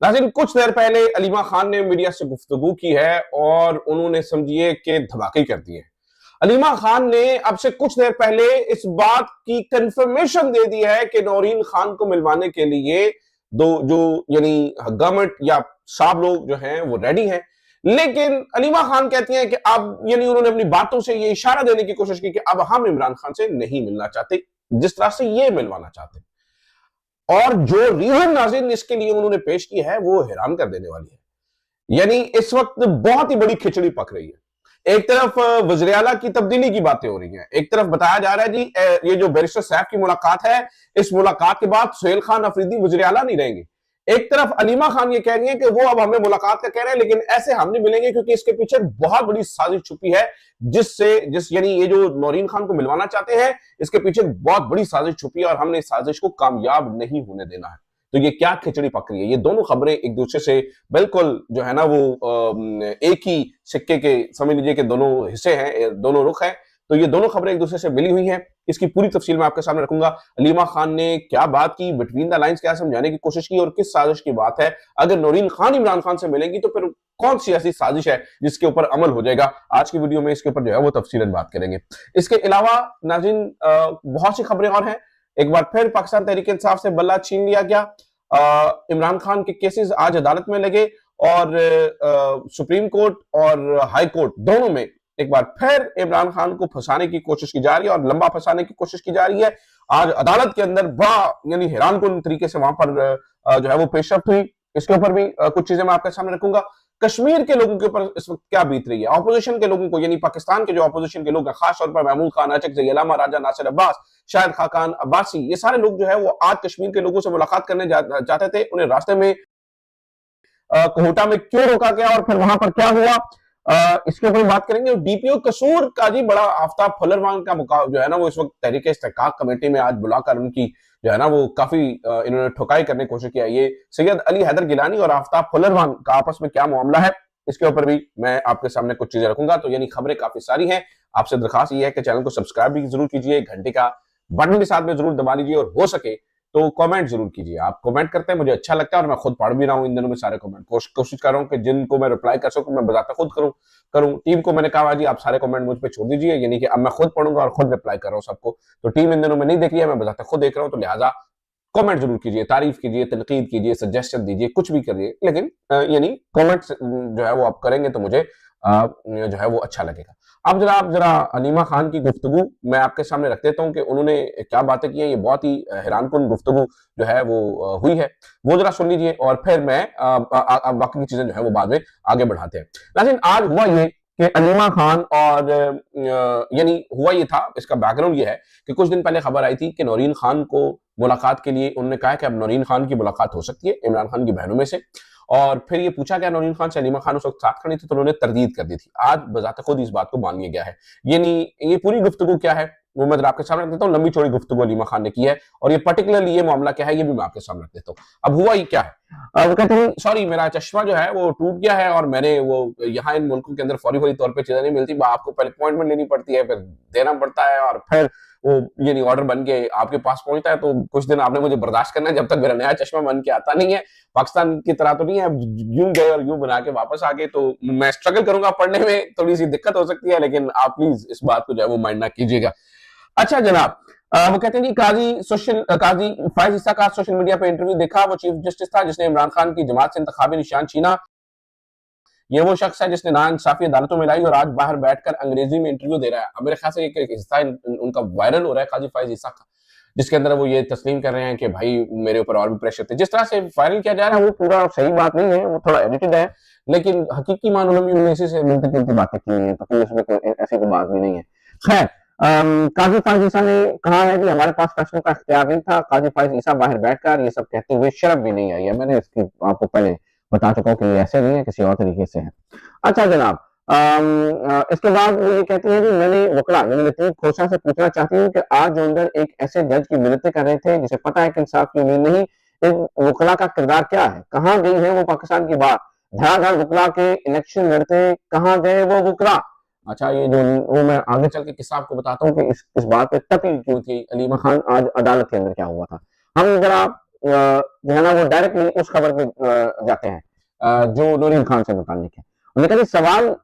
नाज़रीन, कुछ देर पहले अलीमा खान ने मीडिया से गुफ्तगू की है और उन्होंने समझिए कि धमाके कर दिए। अलीमा खान ने अब से कुछ देर पहले इस बात की कंफर्मेशन दे दी है कि नौरीन खान को मिलवाने के लिए दो जो यानी गवर्नमेंट या साहब लोग जो हैं वो रेडी हैं। लेकिन अलीमा खान कहती हैं कि अब यानी उन्होंने अपनी बातों से ये इशारा देने की कोशिश की कि अब हम इमरान खान से नहीं मिलना चाहते जिस तरह से ये मिलवाना चाहते। और जो रीजन नाज़रीन इसके लिए उन्होंने पेश की है वो हैरान कर देने वाली है। यानी इस वक्त बहुत ही बड़ी खिचड़ी पक रही है। एक तरफ वज़ीर आला की तब्दीली की बातें हो रही हैं, एक तरफ बताया जा रहा है जी ये जो बैरिस्टर सैफ की मुलाकात है, इस मुलाकात के बाद सुहेल खान अफरीदी वज़ीर आला नहीं रहेंगे। एक तरफ अलीमा खान ये कह रही है कि वो अब हमें मुलाकात का कह रहे हैं, लेकिन ऐसे हम नहीं मिलेंगे क्योंकि इसके पीछे बहुत बड़ी साजिश छुपी है, जिस यानी ये जो नौरीन खान को मिलवाना चाहते हैं, इसके पीछे बहुत बड़ी साजिश छुपी है और हमने इस साजिश को कामयाब नहीं होने देना है। तो ये क्या खिचड़ी पक रही है? ये दोनों खबरें एक दूसरे से बिल्कुल जो है ना वो एक ही सिक्के के समझ लीजिए कि दोनों हिस्से हैं, दोनों रुख हैं। तो ये दोनों खबरें एक दूसरे से मिली हुई हैं। इसकी पूरी तफसील मैं आपके सामने रखूंगा। अलीमा खान ने क्या बात की, बिटवीन द लाइंस क्या समझाने की कोशिश की और किस साजिश की बात है। अगर नौरीन खान इमरान खान से मिलेंगी तो फिर कौन सी ऐसी साजिश है जिसके ऊपर अमल हो जाएगा? आज की वीडियो में इसके ऊपर जो है वो तफसीलन बात करेंगे। इसके अलावा नाज़रीन बहुत सी खबरें और हैं। एक बार फिर पाकिस्तान तहरीक इंसाफ से बल्ला छीन लिया गया। इमरान खान के केसेस आज अदालत में लगे और सुप्रीम कोर्ट और हाई कोर्ट दोनों में एक बार फिर इमरान खान को फंसाने की कोशिश की जा रही है और लंबा फंसाने की कोशिश की जा रही है। आज अदालत के अंदर बड़ा यानी हैरानकुन तरीके से वहां पर जो है वो पेशरफ हुई। इसके ऊपर भी कुछ चीजें मैं आपके सामने रखूंगा। कश्मीर के लोगों के ऊपर इस वक्त क्या बीत रही है, ऑपोजिशन के लोगों को यानी पाकिस्तान के जो ऑपोजिशन के लोग हैं, खास तौर पर महमूद खान अचक, जयलामा राजा, नासिर अब्बास, शाहिद खाकान अब्बासी, ये सारे लोग जो है वो आज कश्मीर के लोगों से मुलाकात करने जाते थे। उन्हें रास्ते में कोहटा में क्यों रोका गया और फिर वहां पर क्या हुआ, इसके ऊपर बात करेंगे। डीपीओ कसूर का जी बड़ा आफ्ताब फल्लरवान का जो है ना वो इस वक्त तहरीक इस्तेहकाक कमेटी में आज बुलाकर उनकी जो है ना वो काफी इन्होंने ठुकाई करने की कोशिश किया। ये सैयद अली हैदर गिलानी और आफ्ताब फल्लरवान का आपस में क्या मामला है, इसके ऊपर भी मैं आपके सामने कुछ चीजें रखूंगा। तो यानी खबरें काफी सारी हैं। आपसे दरखास्त ये है कि चैनल को सब्सक्राइब भी जरूर कीजिए, घंटे का बटन के साथ में जरूर दबा लीजिए और हो सके तो कमेंट जरूर कीजिए। आप कमेंट करते हैं, मुझे अच्छा लगता है और मैं खुद पढ़ भी रहा हूँ इन दिनों में सारे कमेंट। कोशिश कर रहा हूँ कि जिनको मैं रिप्लाई कर सकूं मैं बजाता खुद करूं। टीम को मैंने कहा जी आप सारे कमेंट मुझ पे छोड़ दीजिए, यानी कि अब मैं खुद पढ़ूंगा और खुद रिप्लाई कर रहा हूँ सबको। तो टीम इन दिनों में नहीं देख रही है, मैं बजाता खुद देख रहा हूँ, तो लिहाजा कमेंट जरूर कीजिए, तारीफ कीजिए, तनकीद कीजिए, सजेशन दीजिए, कुछ भी करिए, लेकिन यानी कमेंट जो है वो आप करेंगे तो मुझे जो है वो अच्छा लगेगा। अब जरा अलीमा खान की गुफ्तगू मैं आपके सामने रख देता हूं कि उन्होंने क्या बातें की हैं। ये बहुत ही हैरानकुन गुफ्तगू जो है वो हुई है, वो जरा सुन लीजिए और फिर मैं बाकी की चीजें जो है वो बाद में आगे बढ़ाते हैं। लेकिन आज हुआ ये कि अलीमा खान और यानी हुआ ये था, इसका बैकग्राउंड ये है कि कुछ दिन पहले खबर आई थी कि नौरीन खान को मुलाकात के लिए उन्होंने कहा कि अब नौरीन खान की मुलाकात हो सकती है इमरान खान की बहनों में से। और फिर ये पूछा गया नौरीन खान से, अलीमा खान उस वक्त साथ खड़ी थी तो उन्होंने तरदीद कर दी थी। आज बजाते खुद इस बात को मान लिया गया है। यानी ये पूरी गुफ्तगू क्या है वो मैं आपके सामने रख देता हूँ। लंबी चौड़ी गुफ्तगू अलीमा खान ने की है और ये पर्टिकुलरली ये मामला क्या है ये भी मैं आपके सामने रख देता हूँ। अब हुआ ये क्या है, वो कहते हैं सॉरी मेरा चश्मा जो है वो टूट गया है और मैंने वो यहाँ इन मुल्कों के अंदर फौरी तौर पर चीजें नहीं मिलती, आपको पहले अपॉइंटमेंट लेनी पड़ती है, फिर देना पड़ता है और फिर वो यानी ऑर्डर बन के आपके पास पहुंचता है। तो कुछ दिन आपने मुझे बर्दाश्त करना है जब तक मेरा नया चश्मा बन के आता नहीं है। पाकिस्तान की तरह तो नहीं है, यूं गए और यूं बना के वापस आ गए, तो मैं स्ट्रगल करूंगा पढ़ने में, थोड़ी सी दिक्कत हो सकती है, लेकिन आप प्लीज इस बात को जो है वो माइंड ना कीजिएगा। अच्छा जनाब, वो कहते हैं कि काजी फायज ईसा का सोशल मीडिया पे इंटरव्यू देखा। वो चीफ जस्टिस था जिसने इमरान खान की जमात से इंतखाबी निशान छीना। ये वो शख्स है जिसने नाइंसाफी अदालतों में लाई और आज बाहर बैठकर अंग्रेजी में इंटरव्यू दे रहा है। अब मेरे ख्याल से एक हिस्सा उनका वायरल हो रहा है काजी फायज ईसा का, जिसके अंदर वो ये तस्लीम कर रहे हैं कि भाई मेरे ऊपर और भी प्रेशर थे। जिस तरह से वायरल किया जा रहा है वो पूरा सही बात नहीं है, वो थोड़ा एडिटेड है, लेकिन हकीकी मानों में इसी से मिलती जुलती बातें की हैं, तो कोई उसमें ऐसी कोई बात भी नहीं है। खैर, काजी फायज ईसा ने कहा है कि हमारे पास फैसलों का इख्तियार नहीं था। काजी फायज ईसा बाहर बैठकर ये सब कहते हुए शर्म भी नहीं आई है। मैंने इसकी आपको पहले बता चुका हूँ कि ये ऐसे नहीं है, किसी और तरीके से है। अच्छा जनाब, इसके बाद वो ये कहती है कि मैंने वकला यानी लतीफ खोसा से पूछना चाहती हूँ कि आज जो अंदर एक ऐसे जज की मिन्नतें कर रहे थे जिसे पता है कि इंसाफ की उम्मीद नहीं, इन वकला का किरदार क्या है, कहाँ गई है वो पाकिस्तान की बात, धड़ाधड़ वकला के इलेक्शन लड़ते कहाँ गए वो वकला। अच्छा, ये जो वो मैं आगे चल के किस्सा आपको बताता हूँ कि इस बात पे तपी क्यों थी अलीमा खान, आज अदालत के अंदर क्या हुआ था। हम जरा जो है ना वो डायरेक्टली उस खबर पे जाते हैं जो नूरीन खान से मुताल्लिक है। उन्होंने कहा सवाल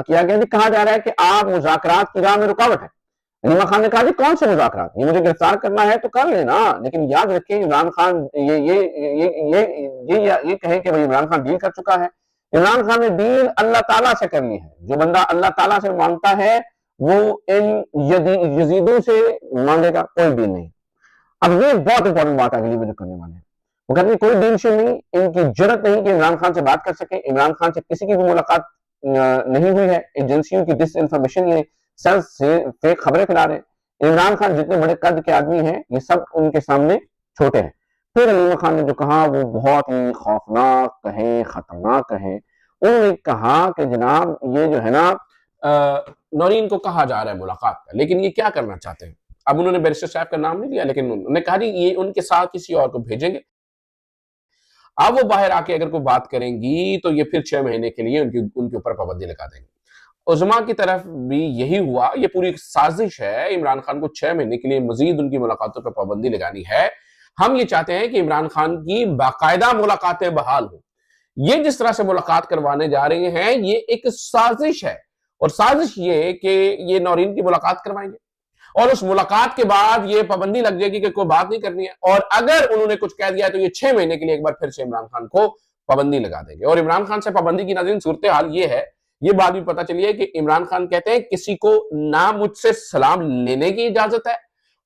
किया गया कि कहा जा रहा है कि आप मुज़ाकरात की राह में रुकावट है। अलीमा खान ने कहा कि कौन से मुज़ाकरात, ये मुझे गिरफ्तार करना है तो कर लेना, लेकिन याद रखें इमरान खान ये कहें कि भाई इमरान खान डील कर चुका है। इमरान खान ने डील अल्लाह ताला से कर ली है। जो बंदा अल्लाह ताला से मांगता है वो इन यजीदों से मांगेगा, कोई डील नहीं। अब ये बहुत इंपॉर्टेंट बात अगली वीडियो करने वाले हैं। वो कहते हैं कोई डील शील नहीं, इनकी जरूरत नहीं कि इमरान खान से बात कर सके। इमरान खान से किसी की भी मुलाकात नहीं हुई है। एजेंसियों की डिस इन्फॉर्मेशन, ये सर से फेक खबरें फैला रहे हैं। इमरान खान जितने बड़े कद के आदमी हैं ये सब उनके सामने छोटे हैं। फिर अलीमा खान ने जो कहा वो बहुत ही खौफनाक कहे, खतरनाक कहे। उन्होंने कहा कि जनाब ये जो है ना नौरीन को कहा जा रहा है मुलाकात का, लेकिन ये क्या करना चाहते हैं। अब उन्होंने बैरिस्टर साहब का नाम नहीं लिया, लेकिन उन्होंने कहा जी ये उनके साथ किसी और को भेजेंगे। अब वो बाहर आके अगर कोई बात करेंगी तो ये फिर 6 महीने के लिए उनके ऊपर पाबंदी लगा देंगे। उज़मा की तरफ भी यही हुआ। ये पूरी साजिश है, इमरान खान को 6 महीने के लिए मजीद उनकी मुलाकातों पर पाबंदी लगानी है। हम ये चाहते हैं कि इमरान खान की बाकायदा मुलाकातें बहाल हो। ये जिस तरह से मुलाकात करवाने जा रहे हैं ये एक साजिश है, और साजिश ये कि ये नौरीन की मुलाकात करवाएंगे और उस मुलाकात के बाद ये पाबंदी लग जाएगी कि कोई बात नहीं करनी है, और अगर उन्होंने कुछ कह दिया तो ये 6 महीने के लिए एक बार फिर से इमरान खान को पाबंदी लगा देंगे। और इमरान खान से पाबंदी की नाज़रीन सूरत हाल ये है, ये बात भी पता चली है कि इमरान खान कहते हैं किसी को ना मुझसे सलाम लेने की इजाजत है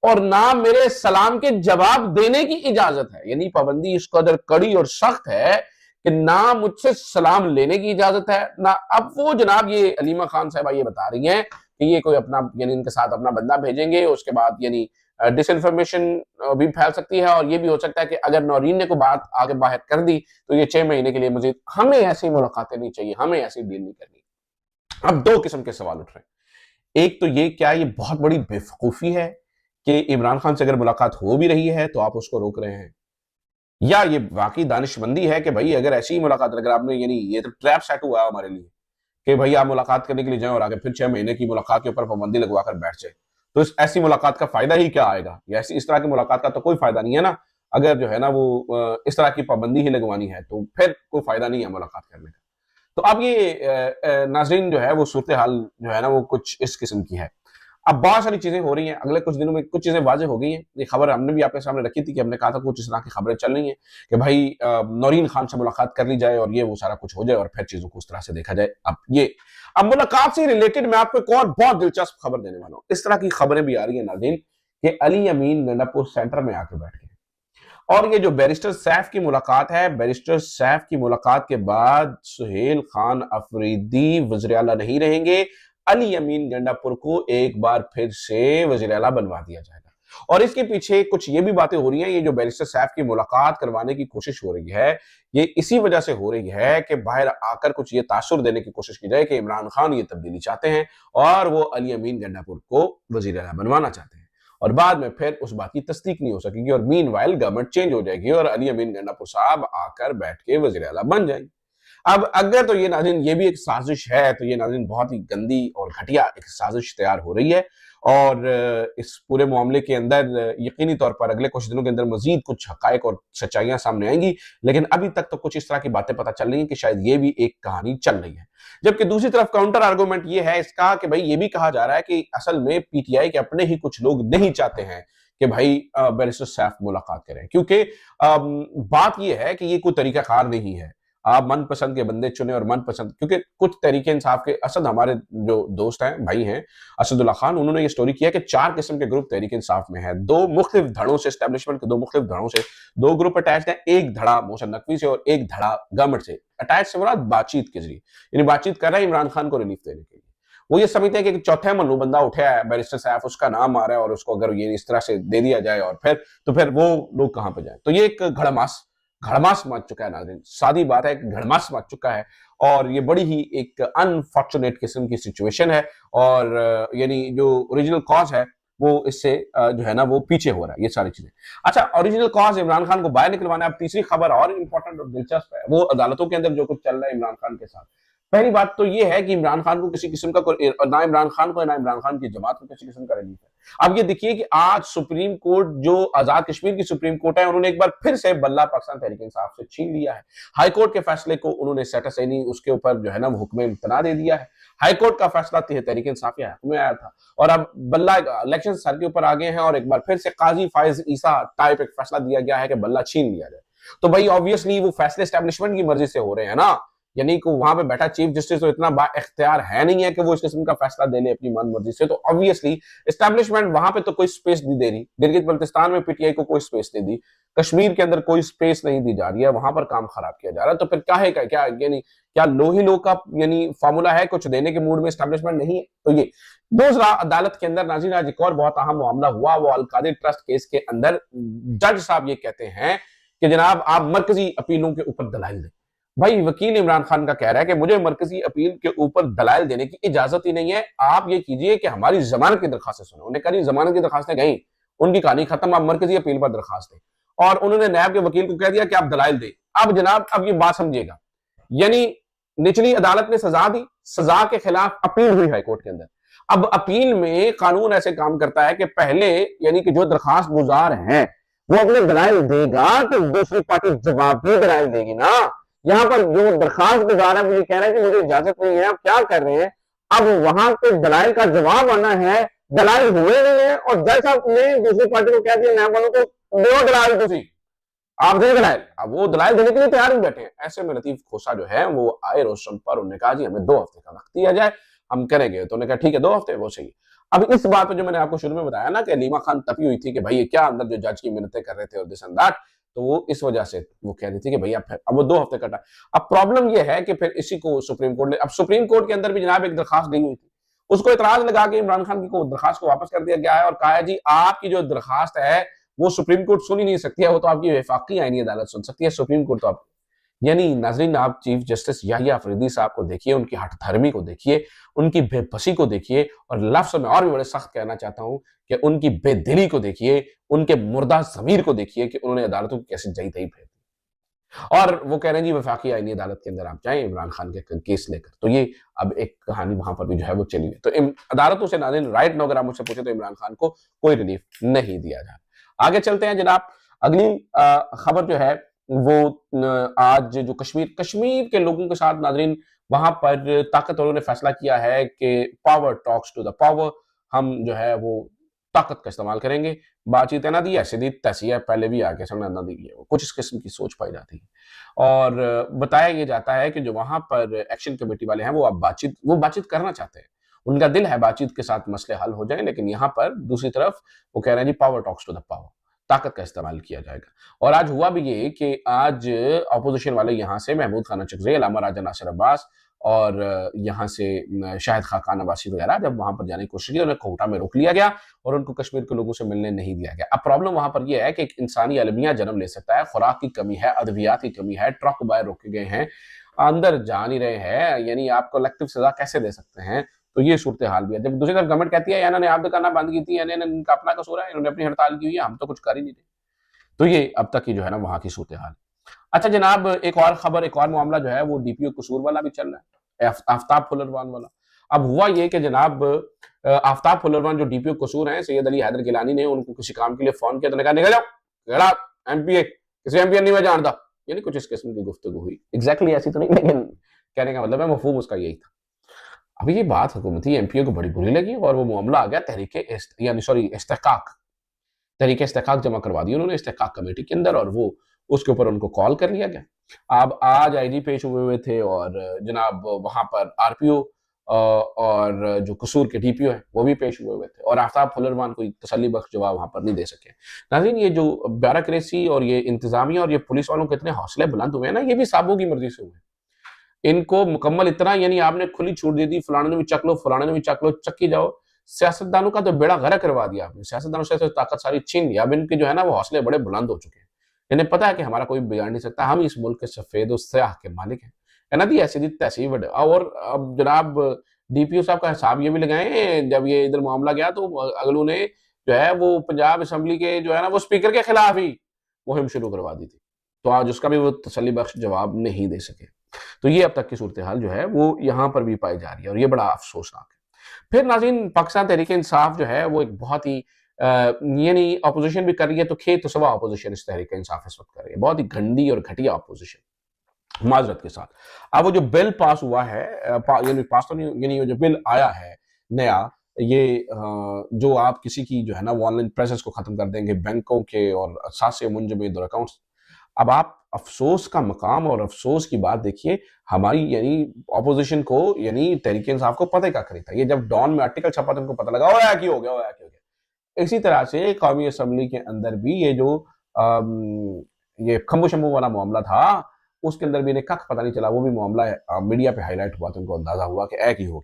और ना मेरे सलाम के जवाब देने की इजाजत है। यानी पाबंदी इस कदर कड़ी और सख्त है कि ना मुझसे सलाम लेने की इजाजत है ना। अब वो जनाब ये अलीमा खान साहबा ये बता रही हैं कि ये कोई अपना यानी इनके साथ अपना बंदा भेजेंगे, उसके बाद यानी डिसइंफॉर्मेशन भी फैल सकती है, और ये भी हो सकता है कि अगर नौरीन ने कोई बात आगे बाहर कर दी तो ये 6 महीने के लिए मजीद हमें ऐसी मुलाकातें नहीं चाहिए, हमें ऐसी डील नहीं करनी। अब 2 किस्म के सवाल उठ रहे हैं। एक तो ये, क्या ये बहुत बड़ी बेवकूफी है कि इमरान खान से अगर मुलाकात हो भी रही है तो आप उसको रोक रहे हैं, या ये वाकई दानिशमंदी है कि भाई अगर ऐसी ही मुलाकात, अगर आपने यानी ये तो ट्रैप सेट हुआ है हमारे लिए कि भाई आप मुलाकात करने के लिए जाएं और आगे फिर 6 महीने की मुलाकात के ऊपर पाबंदी लगवा कर बैठ जाए, तो इस ऐसी मुलाकात का फायदा ही क्या आएगा। या ऐसी इस तरह की मुलाकात का तो कोई फायदा नहीं है ना। अगर जो है ना वो इस तरह की पाबंदी ही लगवानी है तो फिर कोई फायदा नहीं है मुलाकात करने का। तो अब ये नाजरीन जो है वो सूरत हाल जो है ना वो कुछ इस किस्म की है। अब बहुत सारी चीजें हो रही हैं, अगले कुछ दिनों में कुछ चीजें वाजे हो गई हैं। ये खबर हमने भी आपके सामने रखी थी कि हमने कहा था कुछ इस तरह की खबरें चल रही हैं कि भाई नौरीन खान से मुलाकात कर ली जाए और ये वो सारा कुछ हो जाए और फिर चीजों को उस तरह से देखा जाए। अब मुलाकात से रिलेटेड मैं आपको एक और बहुत दिलचस्प खबर देने वाला हूँ। इस तरह की खबरें भी आ रही है नाज़रीन कि अली अमीन गंडापुर सेंटर में आके बैठ गए, और ये जो बैरिस्टर सैफ की मुलाकात है, बैरिस्टर सैफ की मुलाकात के बाद सुहेल खान अफरीदी वज़ीर आला नहीं रहेंगे, अली अमीन गंडापुर को एक बार फिर से वज़ीर आला बनवा दिया जाएगा। और इसके पीछे कुछ ये भी बातें हो रही हैं, ये जो बैरिस्टर सैफ की मुलाकात करवाने की कोशिश हो रही है ये इसी वजह से हो रही है कि बाहर आकर कुछ ये तासुर देने की कोशिश की जाए कि इमरान खान ये तब्दीली चाहते हैं और वो अली अमीन गंडापुर को वज़ीर आला बनवाना चाहते हैं, और बाद में फिर उस बात की तस्दीक नहीं हो सकेगी और मीनवाइल गवर्नमेंट चेंज हो जाएगी और अली अमीन गंडापुर साहब आकर बैठ के वज़ीर आला बन जाएंगे। अब अगर तो ये नाज़रीन ये भी एक साजिश है, तो ये नाज़रीन बहुत ही गंदी और घटिया एक साजिश तैयार हो रही है, और इस पूरे मामले के अंदर यकीनी तौर पर अगले कुछ दिनों के अंदर मजीद कुछ हकायक और सच्चाइयां सामने आएंगी। लेकिन अभी तक तो कुछ इस तरह की बातें पता चल रही हैं कि शायद ये भी एक कहानी चल रही है। जबकि दूसरी तरफ काउंटर आर्गुमेंट ये है इसका कि भाई ये भी कहा जा रहा है कि असल में पीटीआई के अपने ही कुछ लोग नहीं चाहते हैं कि भाई बैरिस्टर सैफ मुलाकात करें, क्योंकि बात यह है कि ये कोई तरीकाकार नहीं है। आप मनपसंद के बंदे चुने और मनपसंद, क्योंकि कुछ तरीके इंसाफ के असद हमारे जो दोस्त हैं भाई हैं असदुल्ला खान, उन्होंने ये स्टोरी किया कि 4 किस्म के ग्रुप तहरीक इंसाफ में है, 2 मुख्तलिफ धड़ों से, एस्टेब्लिशमेंट के 2 मुख्तलिफ धड़ों से 2 ग्रुप अटैच हैं। एक धड़ा मोहसिन नकवी से और एक धड़ा गवर्नमेंट से। अटैच से मुराद बातचीत के जरिए, यानी बातचीत कर रहे हैं इमरान खान को रिलीफ देने के लिए। वो ये समझते हैं कि चौथे मल्लू बंदा उठा है बैरिस्टर सैफ, उसका नाम आ रहा है और उसको अगर ये इस तरह से दे दिया जाए और फिर वो लोग कहां पे जाए। तो ये एक घड़मास मच चुका है नाज़रीन, सादी बात है, घड़मास मच चुका है, और ये बड़ी ही एक अनफॉर्चुनेट किस्म की सिचुएशन है, और यानी जो ओरिजिनल कॉज है वो इससे जो है ना वो पीछे हो रहा है ये सारी चीजें। अच्छा, ओरिजिनल कॉज इमरान खान को बाहर निकलवाना है। अब तीसरी खबर और इंपॉर्टेंट और दिलचस्प है, वो अदालतों के अंदर जो कुछ चल रहा है इमरान खान के साथ। पहली बात तो ये है कि इमरान खान को किसी किस्म का ना इमरान खान को ना इमरान खान की जमात को किसी किस्म का रिलीफ है। अब ये देखिए कि आज सुप्रीम कोर्ट, जो आजाद कश्मीर की सुप्रीम कोर्ट है, उन्होंने एक बार फिर से बल्ला पाकिस्तान तहरीक इंसाफ से छीन लिया है। हाई कोर्ट के फैसले को उन्होंने सेटसैनी उसके ऊपर जो है ना हुक्म इम्तना दे दिया है। हाई कोर्ट का फैसला तहरीक इंसाफ के हक में आया था और अब बल्ला इलेक्शन सर के ऊपर आ गए हैं और एक बार फिर से काजी फायज ईसा टाइप एक फैसला दिया गया है कि बल्ला छीन लिया जाए। तो भाई ऑब्वियसली वो फैसले एस्टेब्लिशमेंट की मर्जी से हो रहे हैं ना, यानी कि वहां पे बैठा चीफ जस्टिस तो इतना बाइख्तियार है नहीं है कि वो इस किस्म का फैसला दे ले अपनी मन मर्जी से। तो ऑब्वियसली एस्टैब्लिशमेंट वहां पे तो कोई स्पेस नहीं दे रही। गिलगित बल्तिस्तान में पीटीआई को कोई स्पेस नहीं दी, कश्मीर के अंदर कोई स्पेस नहीं दी जा रही है, वहां पर काम खराब किया जा रहा है। तो फिर क्या है, क्या यानी क्या लो ही लो का यानी फॉर्मूला है, कुछ देने के मूड में एस्टैब्लिशमेंट नहीं है। तो ये दूसरा, अदालत के अंदर नाज़रीन आज एक और बहुत अहम मामला हुआ, वो अलकादिर ट्रस्ट केस के अंदर जज साहब ये कहते हैं कि जनाब आप मरकजी अपीलों के ऊपर दलाइल दें। भाई वकील इमरान खान का कह रहा है कि मुझे मरकजी अपील के ऊपर दलाइल देने की इजाजत ही नहीं है, आप ये कीजिए कि हमारी जमानत की दरखास्तें सुनो। उन्होंने कहा जमानत की दरखास्तें गई, उनकी कहानी खत्म, आप मरकजी अपील पर दरखास्त दें। और उन्होंने नायब के वकील को कह दिया कि आप दलाइल दें। अब जनाब अब ये बात समझिएगा, यानी निचली अदालत ने सजा दी, सजा के खिलाफ अपील हुई हाईकोर्ट के अंदर। अब अपील में कानून ऐसे काम करता है कि पहले यानी कि जो दरखास्त गुजार है वो अपने दलाइल देगा तो दूसरी पार्टी जवाब भी दलाइल देगी ना। यहाँ पर जो दरखास्त गुजार है मुझे कह रहा है कि मुझे इजाजत नहीं है, आप क्या कर रहे हैं। अब वहां पे दलाइल का जवाब आना है, दलाइल हुए नहीं है और जज साहब ने दूसरी पार्टी को कह दिया न्याय वालों को दो दलाइल, तुसी आप दे दलाइल। अब वो दलाइल देने के लिए तैयार नहीं बैठे हैं। ऐसे में लतीफ खोसा जो है वो आए रोशन पर, उन्होंने कहा जी हमें 2 हफ्ते का वक्त दिया जाए, हम करेंगे। तो उन्होंने कहा ठीक है 2 हफ्ते, वो सही। अब इस बात पे जो मैंने आपको शुरू में बताया ना कि अलीमा खान तपी हुई थी कि भाई ये क्या अंदर जो जज की मिन्नतें कर रहे थे और दिस एंड दैट, तो वो इस वजह से वो कह रही थी कि भैया अब वो 2 हफ्ते कटा। अब प्रॉब्लम ये है कि फिर इसी को सुप्रीम कोर्ट ने, अब सुप्रीम कोर्ट के अंदर भी जनाब एक दरखास्त गई हुई थी, उसको इतराज लगा के इमरान खान की दरखास्त को वापस कर दिया गया है और कहा है जी आपकी जो दरखास्त है वो सुप्रीम कोर्ट सुन ही नहीं सकती है, वो तो आपकी वफाकी आईनी अदालत सुन सकती है, सुप्रीम कोर्ट तो आप। यानी नाजरीन आप चीफ जस्टिस याहिया अफरीदी साहब को देखिए, उनकी हठधर्मी को देखिए, उनकी बेबसी को देखिए, और लफ्ज में और भी बड़े सख्त कहना चाहता हूं कि उनकी बेदिली को देखिए, उनके मुर्दा ज़मीर को देखिए कि उन्होंने अदालतों की कैसे जई तई फेर दी। और वो कह रहे हैं जी वफाकी आईनी अदालत के अंदर आप जाएं इमरान खान के केस लेकर। तो ये अब एक कहानी वहां पर भी जो है वो चली है। तो अदालतों से नाज़रीन राइट नो अगर आप मुझसे पूछे तो इमरान खान को कोई रिलीफ नहीं दिया जा रहा। आगे चलते हैं जनाब, अगली खबर जो है वो आज जो कश्मीर के लोगों के साथ नाजरीन वहां पर ताकतवरों ने फैसला किया है कि power talks to the power, हम जो है वो ताकत का इस्तेमाल करेंगे। बातचीत है ना दी ऐसे दी तैसी है, पहले भी आगे समझ ना दी है, वो कुछ इस किस्म की सोच पाई जाती है। और बताया ये जाता है कि जो वहां पर एक्शन कमेटी वाले हैं वो अब बातचीत करना चाहते हैं, उनका दिल है बातचीत के साथ मसले हल हो जाए, लेकिन यहाँ पर दूसरी तरफ वो कह रहे हैं जी power talks to the power, ताकत का इस्तेमाल किया जाएगा। और आज हुआ भी ये कि आज अपोजिशन वाले यहाँ से महमूद खान चकज़ई, अलामा राजा नासिर अब्बास और यहाँ से शाहिद खाकान अब्बासी वगैरह जब वहां पर जाने की कोशिश की, उन्हें कोटा में रोक लिया गया और उनको कश्मीर के लोगों से मिलने नहीं दिया गया। अब प्रॉब्लम वहां पर यह है कि एक इंसानी अलमिया जन्म ले सकता है, खुराक की कमी है, अद्वियात की कमी है, ट्रक बाहर रोके गए हैं, अंदर जा नहीं रहे हैं, यानी आप कलेक्टिव सजा कैसे दे सकते हैं। तो ये सूरत हाल भी है। जब दूसरी तरफ गवर्नमेंट कहती है इन्होंने आप दुकाना बंद की थी, इनका अपना कसूर है, इन्होंने अपनी हड़ताल की हुई है, हम तो कुछ कर ही नहीं रहे। तो ये अब तक की जो है ना वहां की सूरत हाल। अच्छा जनाब, एक और खबर, एक और मामला जो है वो डीपीओ कसूर वाला भी चल रहा है, आफ्ताब फुलरवान वाला। अब हुआ ये कि जनाब आफ्ताब फुलरवान जो डीपीओ कसूर हैं, सैयद अली हैदर गिलानी ने उनको किसी काम के लिए फोन किया, तो कहा निकल जाओ एमपीए, किसी एमपीए नहीं मैं जानता, यानी कुछ इस किस्म की गुफ्तगू हुई। एग्जैक्टली ऐसी तो नहीं, लेकिन कहने का मतलब है मफहूम उसका यही था। अभी ये बात हुकूमती एमपीओ को बड़ी बुरी लगी और वो मामला आ गया तहरीक इस्तेकाक जमा करवा दी उन्होंने इस्तेकाक कमेटी के अंदर, और वो उसके ऊपर उनको कॉल कर लिया गया। अब आज आईजी पेश हुए थे और जनाब वहां पर आरपीओ और जो कसूर के डीपीओ है वो भी पेश हुए थे, और आफ्ताब फुलरवान कोई तसल्ली बख्श जवाब वहां पर नहीं दे सके। नाज़रीन ये जो ब्यूरोक्रेसी और ये इंतजामिया और ये पुलिस वालों के इतने हौसले बुलंद हुए हैं ना, ये भी साबों की मर्जी से हुए। इनको मुकम्मल इतना, यानी आपने खुली छूट दे दी, फलाने ने भी चक लो, फलाने ने भी चक लो, चक्की जाओ। सियासतदानों का तो बेड़ा गर्क करवा दिया आपने, सियासतदानों से ताकत सारी छीन लिया। अब इनके जो है ना वो हौसले बड़े बुलंद हो चुके हैं, इन्हें पता है कि हमारा कोई बिगाड़ नहीं सकता, हम इस मुल्क के सफेद और स्याह के मालिक हैं। है ना दी ऐसी दी तैसी बड़े। और अब जनाब डीपीओ साहब का हिसाब ये भी लगाए, जब ये इधर मामला गया तो अगलू ने जो है वो पंजाब असम्बली के जो है ना वो स्पीकर के खिलाफ ही मुहिम शुरू करवा दी थी, तो आज उसका भी वो तसल्ली बख्श जवाब नहीं दे सके। तो ये अब तक की सूरत हाल जो है वो यहाँ पर भी पाई जा रही है और ये बड़ा अफसोसनाक है। फिर नाज़रीन, पाकिस्तान तहरीक इंसाफ जो है वो एक बहुत ही यानी अपोजिशन भी कर रही है, तो खेत तो सवा अपोजिशन इस तहरीक इंसाफ इस वक्त कर रही है, बहुत ही गंदी और घटिया अपोजिशन माजरत के साथ। अब वो जो बिल पास हुआ है, यानी पास तो नहीं, यानी जो बिल आया है नया, ये जो आप किसी की जो है ना वो ऑनलाइन प्रेजेंस को खत्म कर देंगे बैंकों के और साथ से मुंजमद और अकाउंट्स। अब आप अफसोस का मकाम और अफसोस की बात देखिए, हमारी यानी अपोजिशन को यानी तहरीक इंसाफ को पता ही क्या खरीदा, ये जब डॉन में आर्टिकल छपा था उनको पता लगा ओया की हो गया, ओया की हो गया। इसी तरह से कौमी असम्बली के अंदर भी ये जो ये खम्बो शंबू वाला मामला था, उसके अंदर भी इन्हें कख पता नहीं चला, वो भी मामला मीडिया पे हाईलाइट हुआ तो उनको अंदाजा हुआ कि ऐ की हो